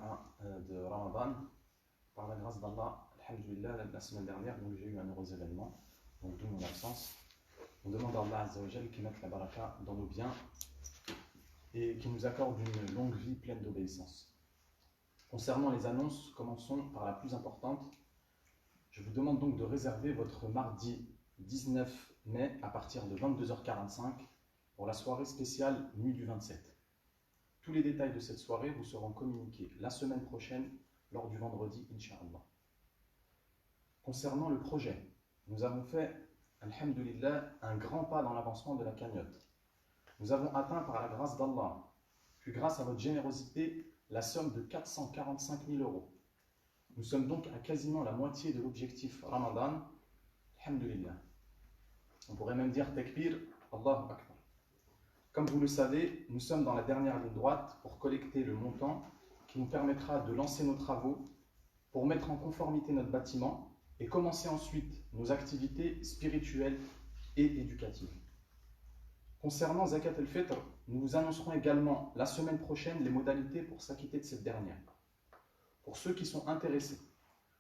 mois de Ramadan. Par la grâce d'Allah, alhamdulillah, la semaine dernière, donc j'ai eu un heureux événement, donc d'où mon absence. On demande à Allah Azza wa Jal qu'il mette la baraka dans nos biens et qu'il nous accorde une longue vie pleine d'obéissance. Concernant les annonces, commençons par la plus importante. Je vous demande donc de réserver votre mardi 19 mai à partir de 22h45 pour la soirée spéciale Nuit du 27. Tous les détails de cette soirée vous seront communiqués la semaine prochaine lors du vendredi, Inch'Allah. Concernant le projet, nous avons fait, alhamdulillah, un grand pas dans l'avancement de la cagnotte. Nous avons atteint par la grâce d'Allah, puis grâce à votre générosité, la somme de 445 000 euros. Nous sommes donc à quasiment la moitié de l'objectif Ramadan, alhamdulillah. On pourrait même dire Takbir, Allahu Akbar. Comme vous le savez, nous sommes dans la dernière ligne droite pour collecter le montant qui nous permettra de lancer nos travaux, pour mettre en conformité notre bâtiment et commencer ensuite nos activités spirituelles et éducatives. Concernant Zakat al-Fitr, nous vous annoncerons également la semaine prochaine les modalités pour s'acquitter de cette dernière. Pour ceux qui sont intéressés,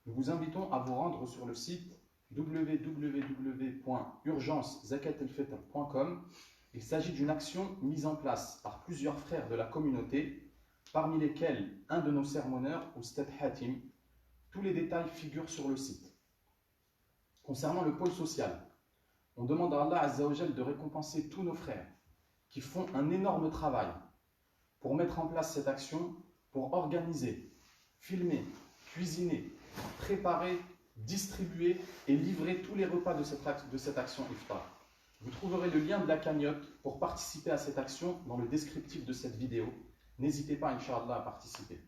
nous vous invitons à vous rendre sur le site www.urgencezakatalfitr.com. Il s'agit d'une action mise en place par plusieurs frères de la communauté, parmi lesquels un de nos sermonneurs, Oustad Hatim. Tous les détails figurent sur le site. Concernant le pôle social, on demande à Allah Azza wa Jal de récompenser tous nos frères qui font un énorme travail pour mettre en place cette action, pour organiser, filmer, cuisiner, préparer, distribuer et livrer tous les repas de cette action Iftar. Vous trouverez le lien de la cagnotte pour participer à cette action dans le descriptif de cette vidéo. N'hésitez pas, Inch'Allah, à participer.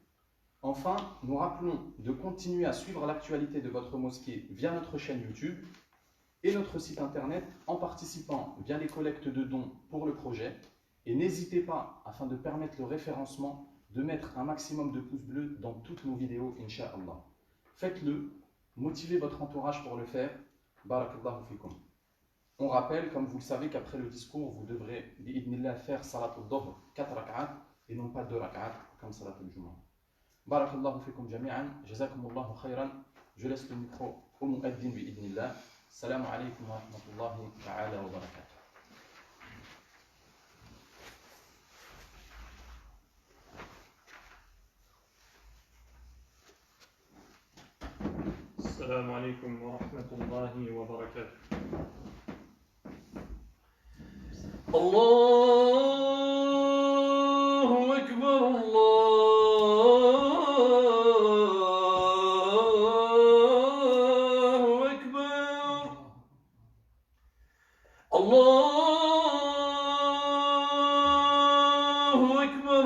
Enfin, nous rappelons de continuer à suivre l'actualité de votre mosquée via notre chaîne YouTube et notre site internet en participant via les collectes de dons pour le projet. Et n'hésitez pas, afin de permettre le référencement, de mettre un maximum de pouces bleus dans toutes nos vidéos, Inch'Allah. Faites-le, motivez votre entourage pour le faire. Barakallahu fikum. On rappelle, comme vous le savez, qu'après le discours, vous devrez, bi'idnillah, faire salat al-dhuhr, 4 rak'at, et non pas 2 rak'at, comme salat al-jumu'ah. Barakallahu fikum jami'an, jazakumullahu khayran. Je laisse le micro au mu'addin bi'idnillah. Assalamu alaikum wa rahmatullahi ta'ala wa barakatuh. السلام عليكم ورحمة الله وبركاته. الله أكبر الله أكبر الله أكبر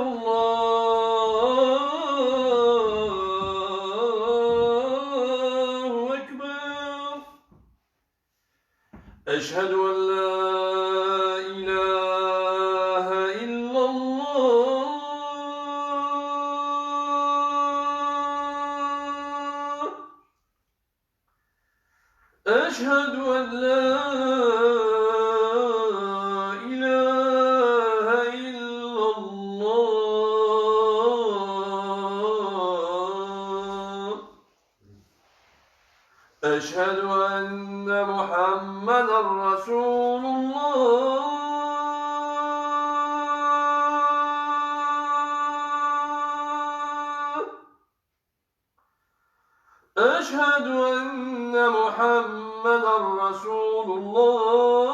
الله أكبر أشهد أن لا إله إلا الله أشهد أن لا إله إلا الله أشهد أن محمدا رسول الله أشهد أن محمدا رسول الله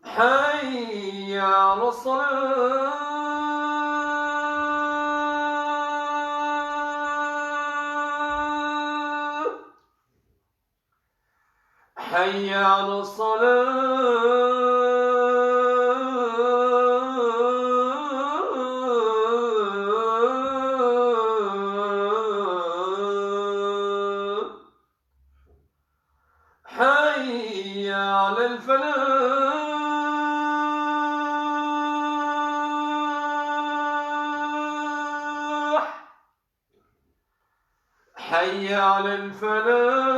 حي على الصلاة حي على الصلاة حي على الفلاح حي على الفلاح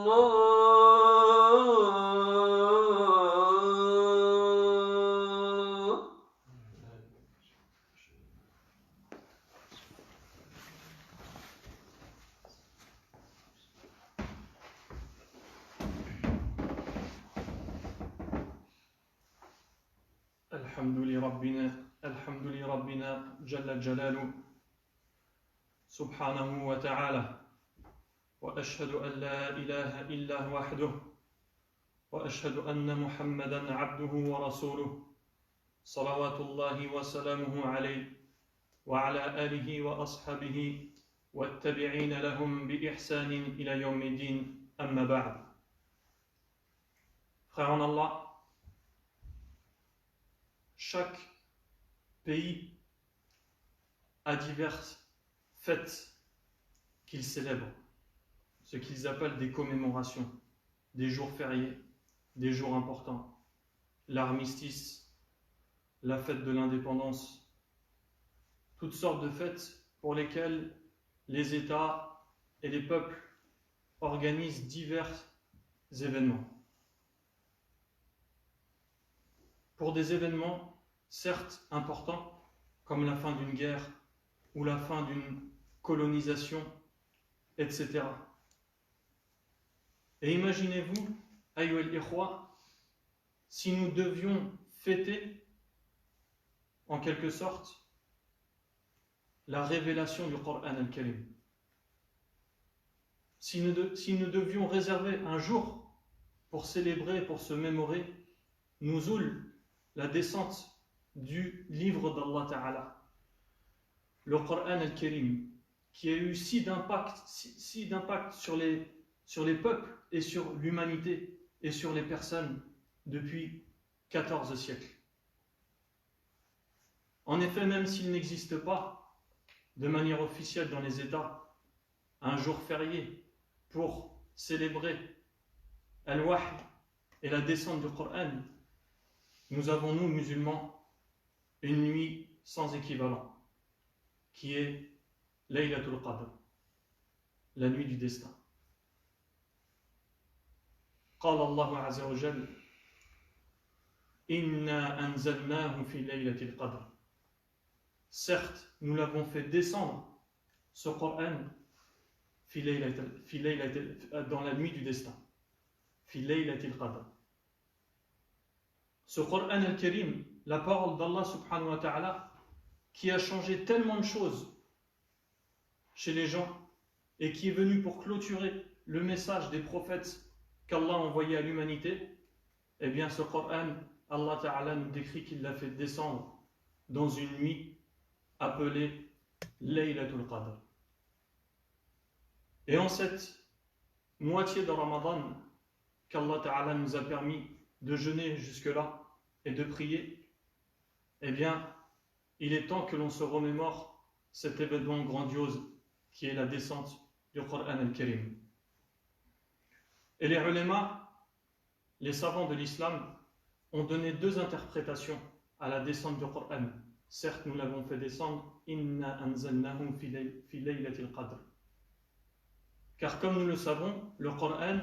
الله. الحمد لربنا جل جلاله سبحانه وتعالى وأشهد أن لا إله إلا هو وحده وأشهد أن محمدا عبده ورسوله صلوات الله وسلامه عليه وعلى آله وأصحابه والتابعين لهم بإحسان إلى يوم الدين أما بعد. Frères en Allah, chaque pays a diverses fêtes qu'ils célèbrent, ce qu'ils appellent des commémorations, des jours fériés, des jours importants, l'armistice, la fête de l'indépendance, toutes sortes de fêtes pour lesquelles les États et les peuples organisent divers événements. Pour des événements certes importants, comme la fin d'une guerre ou la fin d'une colonisation, etc. Et imaginez-vous, ayyuha al-ikhwa, si nous devions fêter, en quelque sorte, la révélation du Coran al-Karim. Si nous devions réserver un jour pour célébrer, pour se mémorer, Nuzul, la descente du livre d'Allah Ta'ala, le Coran al-Karim, qui a eu si d'impact sur les peuples et sur l'humanité et sur les personnes depuis 14 siècles. En effet, même s'il n'existe pas de manière officielle dans les États un jour férié pour célébrer Al-Wahy et la descente du Coran, nous avons, nous, musulmans, une nuit sans équivalent, qui est Laylatul Qadr, la nuit du destin. قال الله عز وجل إنا أنزلناه في ليلة القدر. Certes, nous l'avons fait descendre, ce Coran, dans la nuit du destin. في ليلة القدر. Ce Coran al-Karim, la parole d'Allah subhanahu wa ta'ala, qui a changé tellement de choses chez les gens et qui est venu pour clôturer le message des prophètes qu'Allah a envoyé à l'humanité, eh bien ce Coran, Allah ta'ala nous décrit qu'il l'a fait descendre dans une nuit appelée Laylatul Qadr. Et en cette moitié de Ramadan qu'Allah ta'ala nous a permis de jeûner jusque-là et de prier, eh bien, il est temps que l'on se remémore cet événement grandiose qui est la descente du Coran al-Karim. Et les ulama, les savants de l'islam, ont donné deux interprétations à la descente du Coran. Certes, nous l'avons fait descendre, Inna anzalnahu fi laylatil qadr. Car comme nous le savons, le Coran,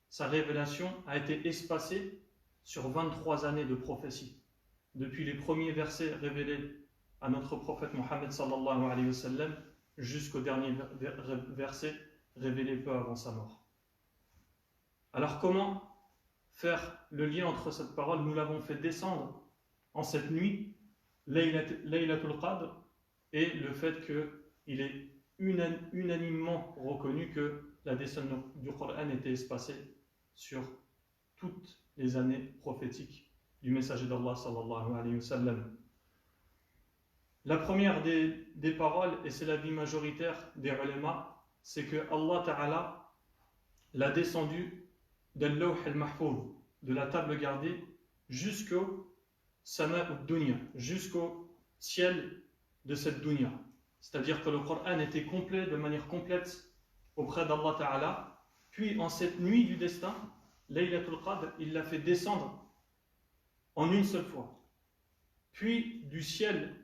sa révélation a été espacée sur 23 années de prophétie, depuis les premiers versets révélés à notre prophète Mohammed sallallahu alayhi wa sallam jusqu'au dernier verset révélé peu avant sa mort. Alors comment faire le lien entre cette parole? Nous l'avons fait descendre en cette nuit, Laylatul Qadr, et le fait qu'il est unanimement reconnu que la descente du Coran était espacée sur toutes les années prophétiques du messager d'Allah sallallahu alayhi wa sallam. La première des paroles, et c'est l'avis majoritaire des ulama, c'est que Allah Ta'ala l'a descendu de l'Lawh al-Mahfouz, de la table gardée, jusqu'au Sama ud-Dunya, jusqu'au ciel de cette dunya. C'est-à-dire que le Coran était complet, de manière complète, auprès d'Allah Ta'ala. Puis en cette nuit du destin, Laylatul Qadr, il l'a fait descendre en une seule fois. Puis du ciel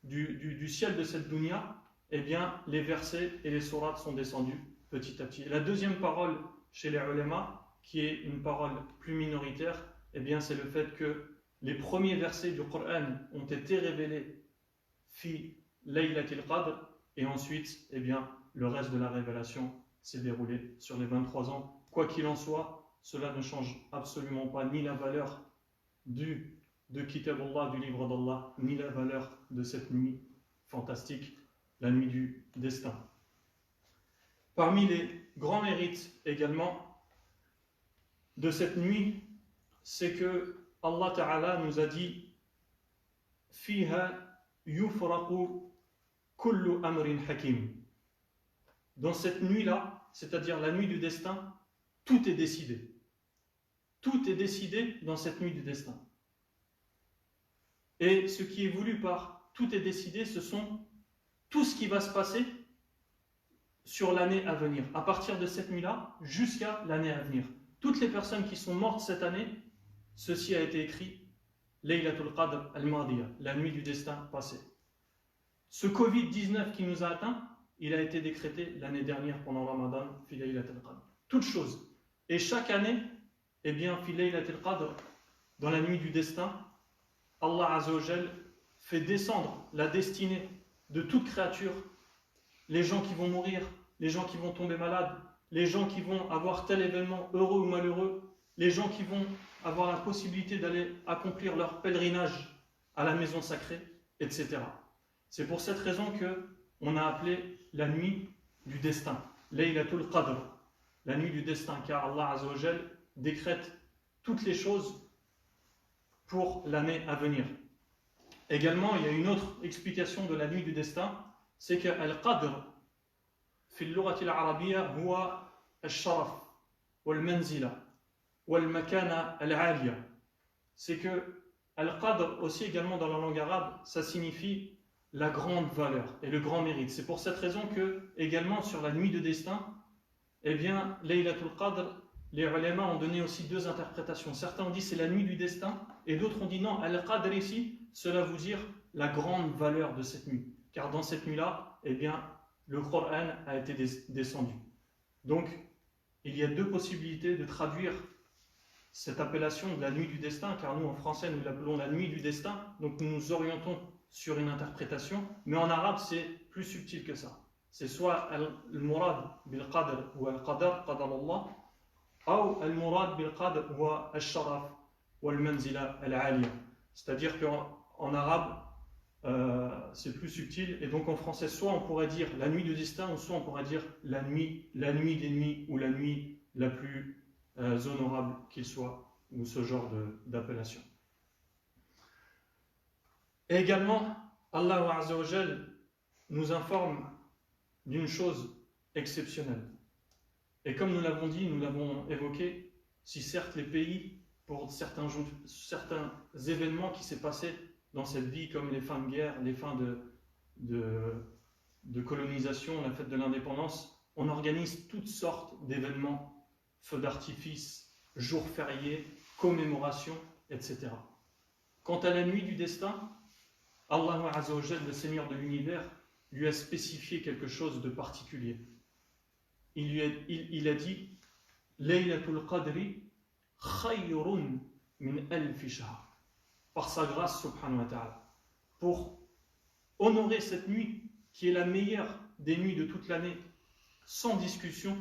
de cette dunya, eh bien, les versets et les sourates sont descendus petit à petit. Et la deuxième parole chez les ulama, qui est une parole plus minoritaire, eh bien c'est le fait que les premiers versets du Coran ont été révélés fi Laylatil Qadr, et ensuite, eh bien, le reste de la révélation s'est déroulé sur les 23 ans. Quoi qu'il en soit, cela ne change absolument pas ni la valeur de Kitabullah, du livre d'Allah, ni la valeur de cette nuit fantastique, la nuit du destin. Parmi les grands mérites également de cette nuit, c'est que Allah Ta'ala nous a dit Fiha yufraqu kullu amrin hakim. Dans cette nuit-là, c'est-à-dire la nuit du destin, tout est décidé. Tout est décidé dans cette nuit du destin. Et ce qui est voulu par tout est décidé, ce sont tout ce qui va se passer sur l'année à venir, à partir de cette nuit-là jusqu'à l'année à venir. Toutes les personnes qui sont mortes cette année, ceci a été écrit Laylatul Qadr al-Madiya, la nuit du destin passé. Ce Covid-19 qui nous a atteints, il a été décrété l'année dernière pendant Ramadan, fi Laylatul Qadr. Toutes choses. Et chaque année, eh bien, fi Laylatul Qadr, dans la nuit du destin, Allah Azza wa Jal fait descendre la destinée de toute créature, les gens qui vont mourir, les gens qui vont tomber malades, les gens qui vont avoir tel événement heureux ou malheureux, les gens qui vont avoir la possibilité d'aller accomplir leur pèlerinage à la maison sacrée, etc. C'est pour cette raison que on a appelé la nuit du destin, Laylatul Qadr, la nuit du destin, car Allah Azza wa Jal décrète toutes les choses pour l'année à venir. Également, il y a une autre explication de la nuit du destin, c'est que Al-Qadr, في اللغة العربية هو الشرف والمنزلة والمكانة العالية. C'est que Al-Qadr aussi également dans la langue arabe, ça signifie la grande valeur et le grand mérite. C'est pour cette raison que également sur la nuit de destin, eh bien, Laylatul Qadr, les ulama ont donné aussi deux interprétations. Certains ont dit c'est la nuit du destin et d'autres ont dit non, Al-Qadr ici, cela veut dire la grande valeur de cette nuit. Car dans cette nuit-là, eh bien, le Coran a été descendu. Donc, il y a deux possibilités de traduire cette appellation de la nuit du destin, car nous en français nous l'appelons la nuit du destin, donc nous nous orientons sur une interprétation, mais en arabe c'est plus subtil que ça. C'est soit al-murad bil-qadr ou al-qadar, qadar Allah, ou al-murad bil-qadr ou al-sharaf ou al-manzila al-aliya. C'est-à-dire qu'en arabe, c'est plus subtil, et donc en français soit on pourrait dire la nuit du destin, ou soit on pourrait dire la nuit des nuits, ou la nuit la plus honorable qu'il soit, ou ce genre d'appellation. Et également, Allah Azza wa Jal nous informe d'une chose exceptionnelle. Et comme nous l'avons dit, nous l'avons évoqué, si certes les pays, pour certains événements qui s'est passé dans cette vie, comme les fins de guerre, les fins de colonisation, la fête de l'indépendance, on organise toutes sortes d'événements, feux d'artifice, jours fériés, commémorations, etc. Quant à la nuit du destin, Allah Azza wa Jal, le Seigneur de l'univers, lui a spécifié quelque chose de particulier. Il a dit Laylatul Qadri khayrun min alfi shahr. Par sa grâce, subhanahu wa ta'ala, pour honorer cette nuit qui est la meilleure des nuits de toute l'année, sans discussion,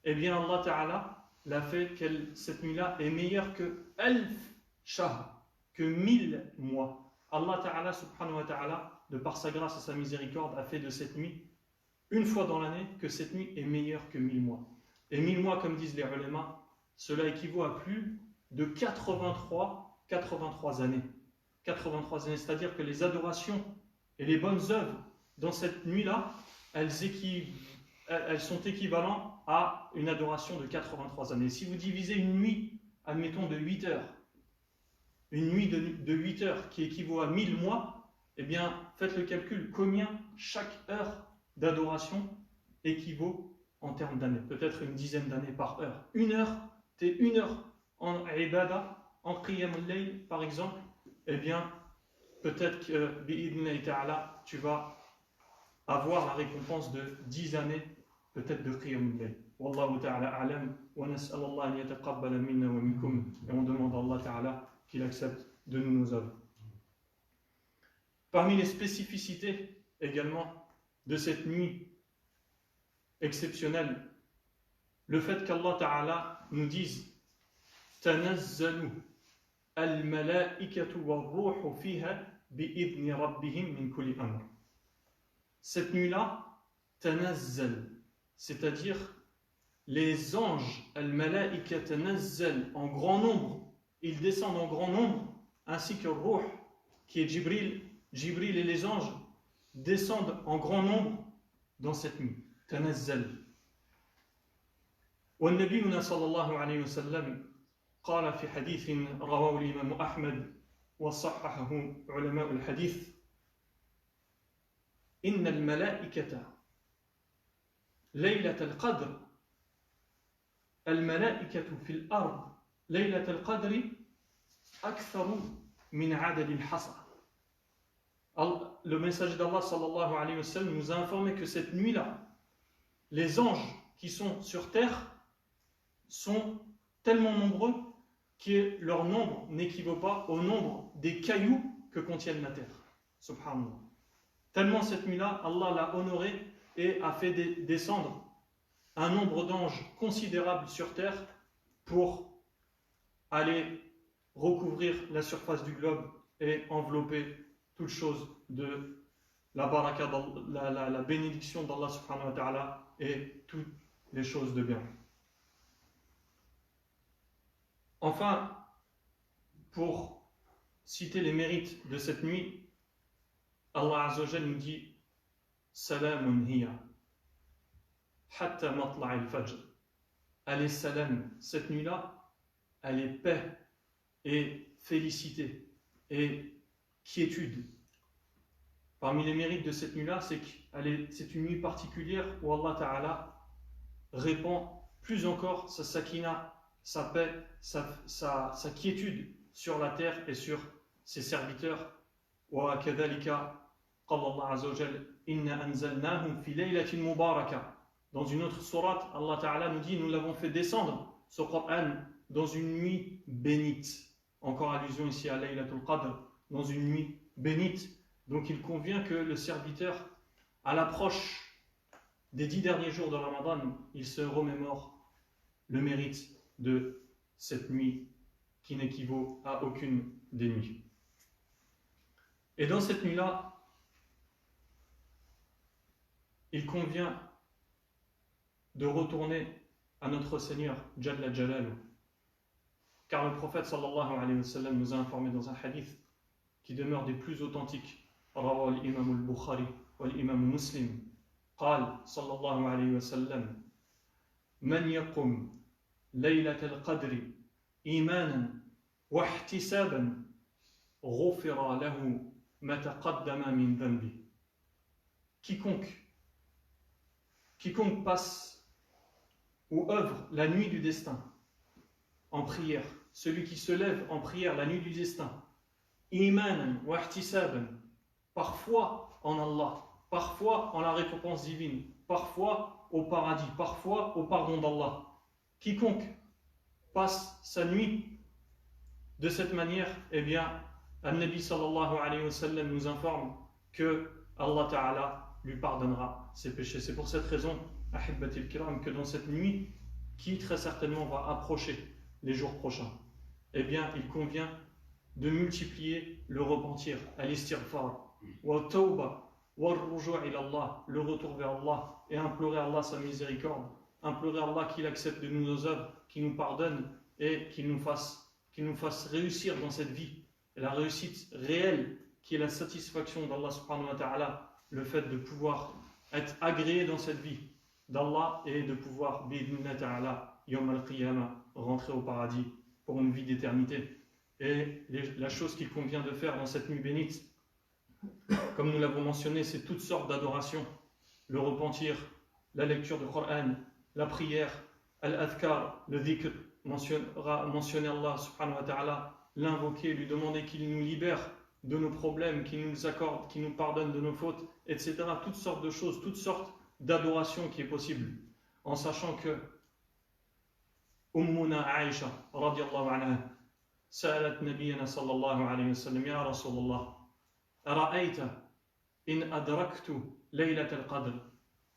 eh bien Allah ta'ala l'a fait cette nuit-là est meilleure que alf shahr, que 1000 mois. Allah ta'ala, subhanahu wa ta'ala, de par sa grâce et sa miséricorde, a fait de cette nuit, une fois dans l'année, que cette nuit est meilleure que 1000 mois. Et 1000 mois, comme disent les ulama, cela équivaut à plus de 83 années. 83 années, c'est-à-dire que les adorations et les bonnes œuvres dans cette nuit-là, elles sont équivalentes à une adoration de 83 années. Si vous divisez une nuit, admettons, de 8 heures, une nuit de 8 heures qui équivaut à 1000 mois, eh bien, faites le calcul, combien chaque heure d'adoration équivaut en termes d'années. Peut-être une dizaine d'années par heure. Une heure en ibadah, en qiyam al-layl, par exemple, eh bien, peut-être que, bi'idnillahi ta'ala, tu vas avoir la récompense de 10 années, peut-être de qiyam al-layl. Wallahu ta'ala a'lam, ونسأل الله أن يتقبل منا ومنكم et on demande à Allah Ta'ala qu'il accepte de nous nos œuvres. Parmi les spécificités également de cette nuit exceptionnelle, le fait qu'Allah Ta'ala nous dise تنزل الملائكة والروح فيها بإذن ربهم من كل أمر. Cette nuit-là, تنزل, c'est-à-dire les anges, al-malaika tanazzal, en grand nombre, ils descendent en grand nombre, ainsi que Ruh, qui est Jibril et les anges descendent en grand nombre dans cette nuit. Tanazzal. والنبي صلى الله عليه وسلم قال في حديث رواه الإمام أحمد وصححه علماء الحديث إن الملائكة ليلة القدر الملائكة في الأرض ليلة القدر أكثر من عدد الحصى. Le messager d'Allah sallallahu alayhi wa sallam nous a informé que cette nuit-là, les anges qui sont sur terre sont tellement nombreux que leur nombre n'équivaut pas au nombre des cailloux que contiennent la terre. Subhanallah. Tellement cette nuit-là, Allah l'a honoré et a fait descendre un nombre d'anges considérable sur terre pour aller recouvrir la surface du globe et envelopper toute chose de la baraka, la bénédiction d'Allah subhanahu wa ta'ala et toutes les choses de bien. Enfin, pour citer les mérites de cette nuit, Allah Azza wa Jalla nous dit Salamun hiya hatta matla' al-fajr. Elle est salam, cette nuit-là, elle est paix et félicité et quiétude. Parmi les mérites de cette nuit-là, c'est une nuit particulière où Allah Ta'ala répand plus encore sa sakina, sa paix, sa quiétude sur la terre et sur ses serviteurs. Wa kadhalika qala Allah Azza wa Jalla inna anzalnahu fi laylatin mubarakah. Dans une autre sourate, Allah Ta'ala nous dit nous l'avons fait descendre ce Coran dans une nuit bénite. Encore allusion ici à Laylatul Qadr, dans une nuit bénite. Donc il convient que le serviteur, à l'approche des 10 derniers jours de Ramadan, il se remémore le mérite de cette nuit qui n'équivaut à aucune des nuits. Et dans cette nuit-là, il convient de retourner à notre Seigneur Jalla Jalalu. Car le prophète sallallahu alayhi wa sallam nous a informé dans un hadith qui demeure des plus authentiques. رواه الإمام البخاري والإمام مسلم قال صلى الله عليه وسلم من يقم ليلة القدر إيمانا واحتسابا غفر له ما تقدم من ذنبه. Quiconque passe ou œuvre la nuit du destin en prière, celui qui se lève en prière la nuit du destin, imanan wa ihtisaban, parfois en Allah, parfois en la récompense divine, parfois au paradis, parfois au pardon d'Allah. Quiconque passe sa nuit de cette manière, eh bien, Al-Nabi sallallahu alayhi wa sallam nous informe que Allah Ta'ala lui pardonnera ses péchés. C'est pour cette raison, Ahibbatil Kiram, que dans cette nuit, qui très certainement va approcher les jours prochains, eh bien, il convient de multiplier le repentir, al-istighfar, wa tawba, wa ruju' ila Allah, le retour vers Allah, et implorer Allah sa miséricorde, implorer Allah qu'il accepte de nous nos œuvres, qu'il nous pardonne et qu'il nous fasse réussir dans cette vie. Et la réussite réelle, qui est la satisfaction d'Allah subhanahu wa ta'ala, le fait de pouvoir être agréé dans cette vie d'Allah et de pouvoir, bi'idhnillah ta'ala, yawm al-qiyamah, rentrer au paradis pour une vie d'éternité. Et la chose qu'il convient de faire dans cette nuit bénite, comme nous l'avons mentionné, c'est toutes sortes d'adorations, le repentir, la lecture du Coran, la prière, al-adhkar, le dhikr, mentionner Allah subhanahu wa ta'ala, l'invoquer, lui demander qu'il nous libère de nos problèmes, qu'il nous accorde, qu'il nous pardonne de nos fautes, etc. Toutes sortes de choses, toutes sortes d'adorations qui est possible, en sachant que أمنا عائشة رضي الله عنها سألت نبينا صلى الله عليه وسلم يا رسول الله أرأيت إن أدركت ليلة القدر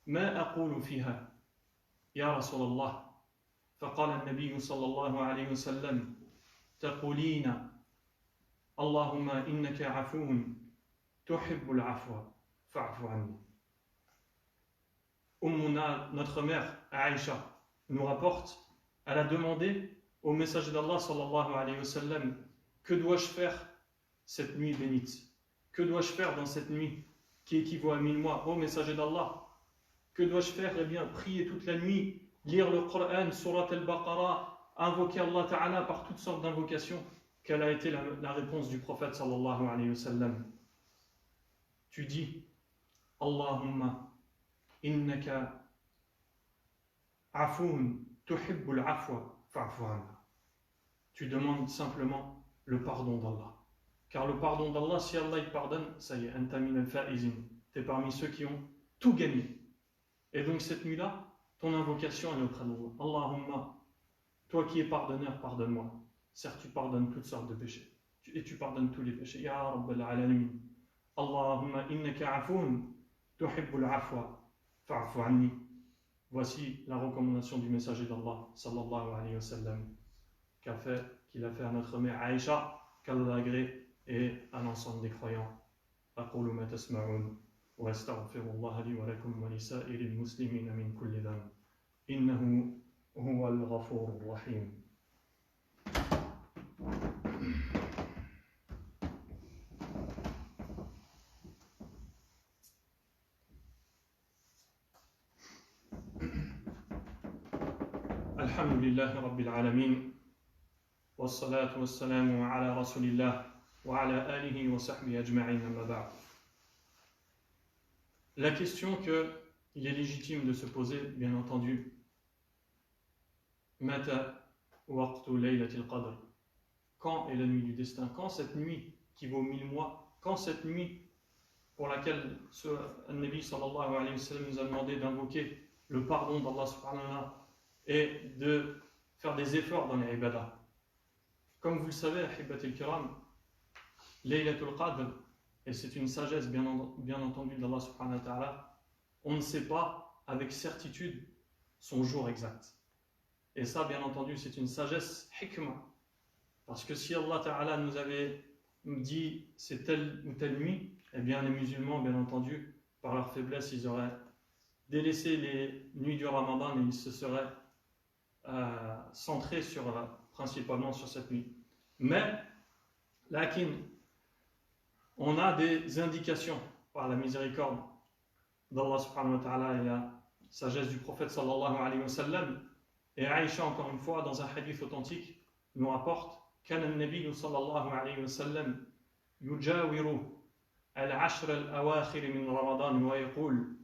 ما أقول فيها يا رسول الله فقال النبي صلى الله عليه وسلم تقولين اللهم إنك عفو تحب العفو فاعف عني. Ummuna, notre mère Aïcha, nous rapporte, elle a demandé au messager d'Allah sallallahu alayhi wa sallam, que dois-je faire cette nuit bénite? Que dois-je faire dans cette nuit qui équivaut à 1000 mois? Ô messager d'Allah, que dois-je faire? Eh bien, prier toute la nuit, lire le Coran, Surat al-Baqarah, invoquer Allah Ta'ala par toutes sortes d'invocations. Quelle a été la réponse du prophète sallallahu alayhi wa sallam? Tu dis, Allahumma innaka afoun tuhibbul afwa fa'fu anna. Tu demandes simplement le pardon d'Allah. Car le pardon d'Allah, si Allah il pardonne, ça y est, anta min al-fa'izin. Tu es parmi ceux qui ont tout gagné. Et donc cette nuit-là, ton invocation est auprès d'Allah. Allahumma, toi qui es pardonneur, pardonne-moi. Certes, tu pardonnes toutes sortes de péchés. Et tu pardonnes tous les péchés. Ya Rabbal Alamin. Allahumma innaka afoun tuhibbul afwa fa'fu anni. Voici la recommandation du messager d'Allah sallallahu alayhi wa sallam qu'il a fait à notre mère Aïcha, qu'Allah agrée, et à l'ensemble des croyants. أقول ما تسمعون وأستغفر الله لي ولكم ولسائر المسلمين من كل ذنب إنه هو الغفور الرحيم. الحمد لله رب العالمين والصلاة والسلام على رسول الله وعلى آله وصحبه أجمعين أما بعد. La question qu'il est légitime de se poser, bien entendu, Mata waqtu laylatil qadr. Quand est la nuit du destin? Quand cette nuit qui vaut 1000 mois? Quand cette nuit pour laquelle le Nabi sallallahu alayhi wa sallam nous a demandé d'invoquer le pardon d'Allah subhanahu wa ta'ala et de faire des efforts dans les ibadah? Comme vous le savez, Ahibatil Kiram, Laylatul Qadr, et c'est une sagesse bien entendu d'Allah subhanahu wa ta'ala, on ne sait pas avec certitude son jour exact. Et ça, bien entendu, c'est une sagesse hikmah. Parce que si Allah ta'ala nous avait dit c'est telle ou telle nuit, eh bien les musulmans, bien entendu, par leur faiblesse, ils auraient délaissé les nuits du Ramadan et ils se seraient centrés principalement sur cette nuit. Mais, lakin, on a des indications par la miséricorde d'Allah subhanahu wa ta'ala et la sagesse du prophète sallallahu alayhi wa sallam. Et Aïcha, encore une fois, dans un hadith authentique, nous rapporte كان النبي صلى الله عليه وسلم يجاور العشر الأواخر من رمضان ويقول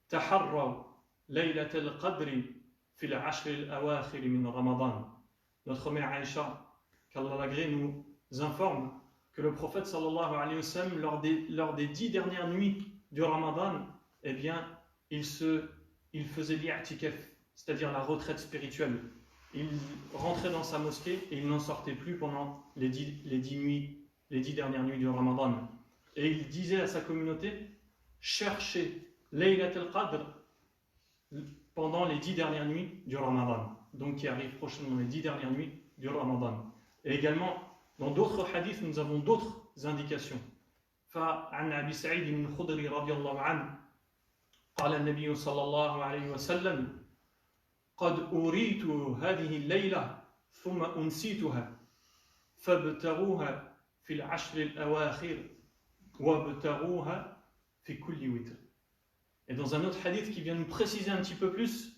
تحروا ليلة القدر في العشر الأواخر من رمضان. Notre mère Aïcha, qu'Allah l'agrée, nous informe que le prophète sallallahu alayhi wa sallam, lors des 10 dernières nuits du Ramadan, eh bien, il faisait l'i'tikaf, c'est-à-dire la retraite spirituelle. Il rentrait dans sa mosquée et il n'en sortait plus pendant les 10 dernières nuits du Ramadan. Et il disait à sa communauté, cherchez Laylat al-Qadr pendant les 10 dernières nuits du Ramadan. Donc qui arrive prochainement, les 10 dernières nuits du Ramadan. Et également, dans d'autres hadiths, nous avons d'autres indications. فعن أبي سعيد الخدري رضي الله عنه قال النبي صلى الله عليه وسلم قد أريت هذه الليلة ثم أنسيتها فابتغوها في العشر الأواخر وابتغوها في كل وتر. Et dans un autre hadith qui vient nous préciser un petit peu plus,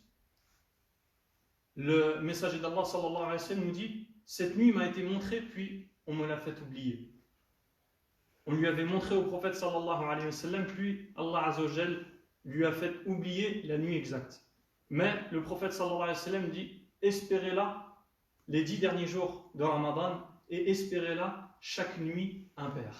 le messager d'Allah sallallahu alayhi wa sallam nous dit: cette nuit m'a été montrée puis on me l'a fait oublier. On lui avait montré au prophète sallallahu alayhi wa sallam, puis Allah azza wa jal lui a fait oublier la nuit exacte. Mais le prophète sallallahu alayhi wa sallam dit: espérez-la les 10 derniers jours de Ramadan et espérez-la chaque nuit impaire.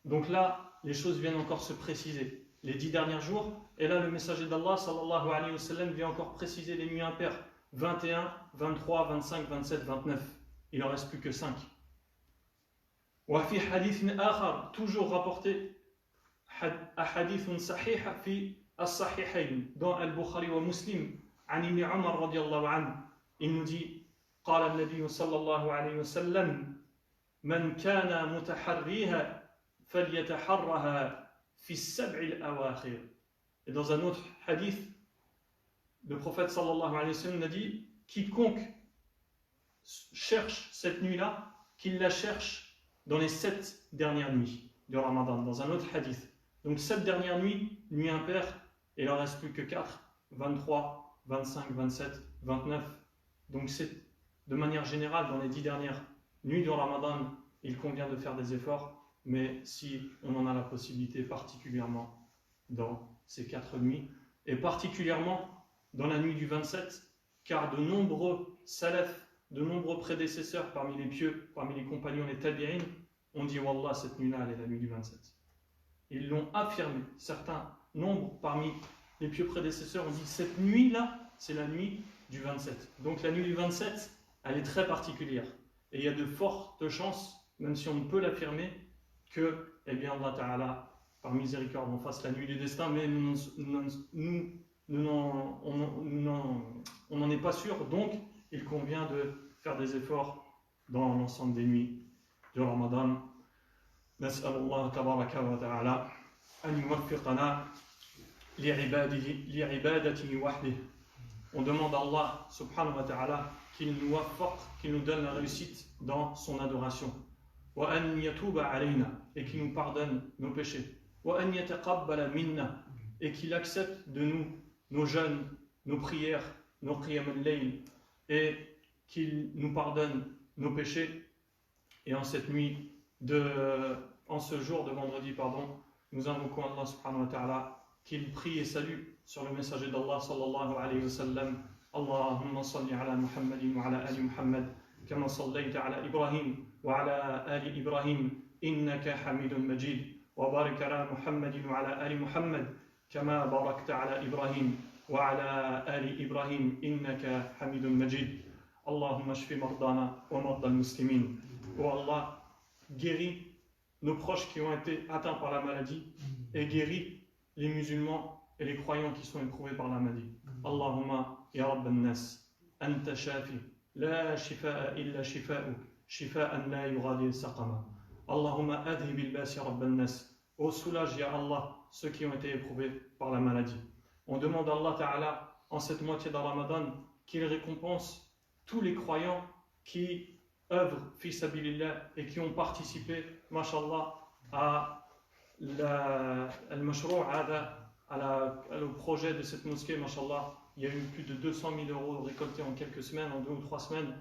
Donc là, les choses viennent encore se préciser. Les 10 derniers jours, et là le messager d'Allah sallallahu alayhi wa sallam vient encore préciser les nuits impaires. 21, 23, 25, 27, 29. Il en reste plus que 5. وفي حديث آخر toujours rapporté أحاديث صحيحة في الصحيحين dans البخاري ومسلم عن ابن عمر رضي الله عنه. Il nous dit قال النبي صلى الله عليه وسلم من كان متحريها فليتحرها في السبع الأواخر. Et dans un autre hadith, le prophète sallallahu alayhi wa sallam a dit quiconque cherche cette nuit-là, qu'il la cherche dans les 7 dernières nuits de Ramadan, dans un autre hadith. Donc 7 dernières nuits, nuit impaire, et il n'en reste plus que 4, 23, 25, 27, 29. Donc c'est de manière générale, dans les 10 dernières nuits de Ramadan, il convient de faire des efforts, mais si on en a la possibilité, particulièrement dans ces 4 nuits, et particulièrement dans la nuit du 27, car de nombreux salafs, de nombreux prédécesseurs parmi les pieux, parmi les compagnons, les tabi'in, ont dit Wallah, cette nuit-là, elle est la nuit du 27. Ils l'ont affirmé. Certains nombres parmi les pieux prédécesseurs ont dit cette nuit-là, c'est la nuit du 27. Donc la nuit du 27, elle est très particulière. Et il y a de fortes chances, même si on ne peut l'affirmer, que, eh bien, Allah Ta'ala, par miséricorde, on fasse la nuit du destin, mais on n'en est pas sûr, donc il convient de faire des efforts dans l'ensemble des nuits de Ramadan. نسأل الله تبارك وتعالى أن يوفقنا لعبادته وحده. On demande à Allah subhanahu wa ta'ala qu'il nous waffaq, qu'il nous donne la réussite dans son adoration. وأن يتوب علينا, et qu'il nous pardonne nos péchés. وأن يتقبل منا, et qu'il accepte de nous nos jeûnes, nos prières, nos qiyam al-layl, et qu'il nous pardonne nos péchés. Et en cette nuit, en ce jour de vendredi, nous invoquons Allah subhanahu wa ta'ala qu'il prie et salue sur le messager d'Allah sallallahu alayhi wa sallam. Allahumma salli ala Muhammadin wa ala ali Muhammad kama sallayta ala Ibrahim wa ala ali Ibrahim innaka hamidun majid, wa barik ala Muhammadin wa ala ali Muhammad كما باركت على إبراهيم وعلى آل إبراهيم إنك حميد مجيد. اللهم اشف مرضانا ومرضى المسلمين. Oh Allah, guéris nos proches qui ont été atteints par la maladie et guéris les musulmans et les croyants qui sont éprouvés par la maladie. Allahumma ya Rabb an-nas, anta shafi, la shifaa illa shifa'u, shifa'an la yughadiru saqama. Allahumma adhib al-bas ya Rabb an-nas. Oh, soulage, ya Allah, ceux qui ont été éprouvés par la maladie. On demande à Allah Ta'ala, en cette moitié de Ramadan, qu'il récompense tous les croyants qui œuvrent fi sabilillah et qui ont participé, mashallah, à au projet de cette mosquée, mashallah. Il y a eu plus de 200 000 euros récoltés en quelques semaines, en 2 ou 3 semaines.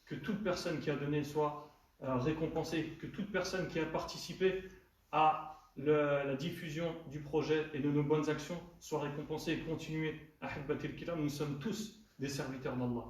Que toute personne qui a donné soit récompensée, que toute personne qui a participé à la diffusion du projet et de nos bonnes actions soit récompensée et continuée. Ahibbatil kiram, nous sommes tous des serviteurs d'Allah.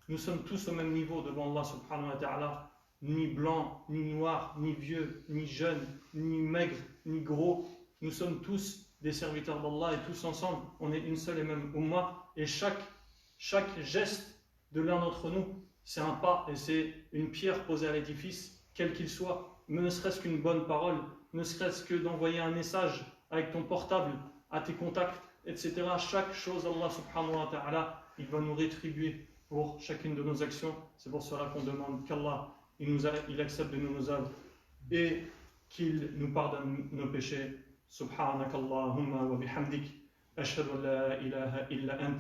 Nous sommes tous au même niveau devant Allah subhanahu wa ta'ala, ni blanc, ni noir, ni vieux, ni jeune, ni maigre, ni gros. Nous sommes tous des serviteurs d'Allah et tous ensemble, on est une seule et même ummah. Et chaque geste de l'un d'entre nous, c'est un pas et c'est une pierre posée à l'édifice, quel qu'il soit. Ne serait-ce qu'une bonne parole, ne serait-ce que d'envoyer un message avec ton portable à tes contacts, etc. Chaque chose, Allah subhanahu wa ta'ala, il va nous rétribuer pour chacune de nos actions. C'est pour cela qu'on demande qu'Allah, il accepte de nous nos œuvres et qu'il nous pardonne nos péchés. Subhanakallahumma wa bihamdik, ashhadu an la ilaha illa ant,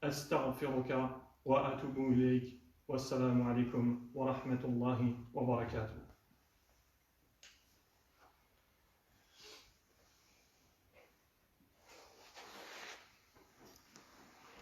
astaghfiruka wa atubu ilayk. Wassalamu alaikum wa rahmatullahi wa barakatuh.